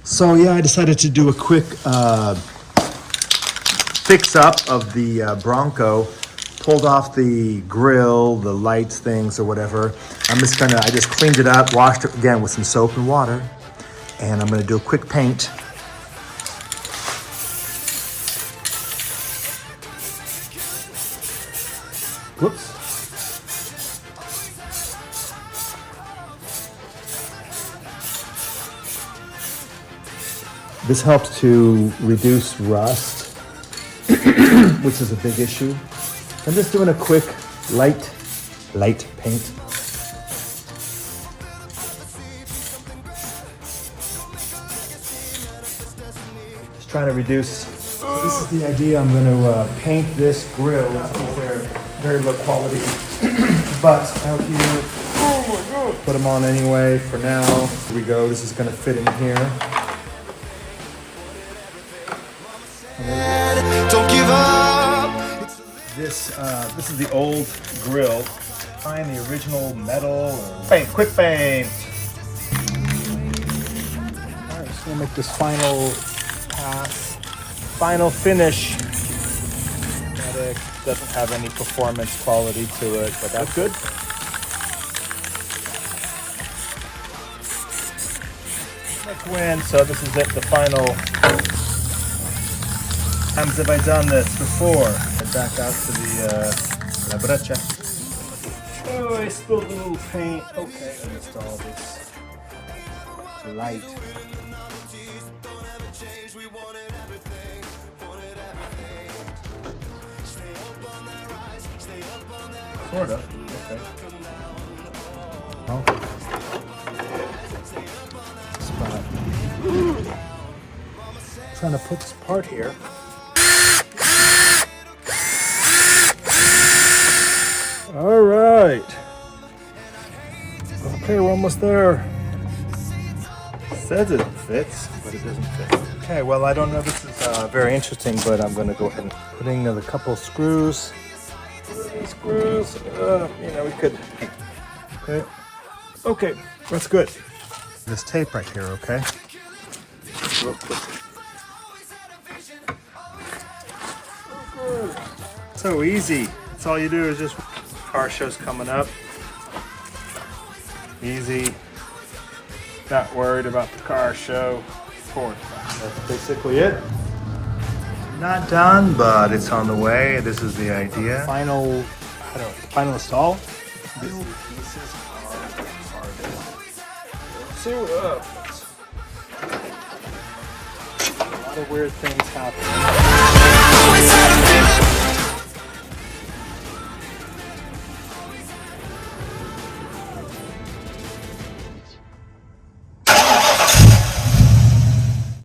So yeah, I decided to do a quick fix up of the Bronco. Pulled off the grill, the lights things or whatever. I just cleaned it up, washed it again with some soap and water. And I'm gonna do a quick paint. Whoops. This helps to reduce rust, which is a big issue. I'm just doing a quick light paint. Just trying to reduce. So this is the idea. I'm going to paint this grill. They're very low quality, but out here, put them on anyway for now. Here we go. This is going to fit in here. Don't give up. This is the old grill. Find the original metal. Quick paint. All right, just gonna make this final pass, final finish. It doesn't have any performance quality to it, but that's good. Let's win. So this is it, the final. How many times have I done this before? Back out to the la breccia. Oh, I spilled a little paint. Okay, I install this light. Sort of. Okay. Oh. Spot. Trying to put this part here. All right. Okay, we're almost there. Says it fits, but it doesn't fit. Okay, well, I don't know. This is very interesting, but I'm going to go ahead and put in a couple screws. Screws. We could. Okay, that's good. This tape right here, okay? Real quick. So easy. That's all you do is just. Car show's coming up. Easy. Not worried about the car show. That's basically it. Not done, but it's on the way. This is the idea. Final install. Final pieces are see what happens. A lot of weird things happen.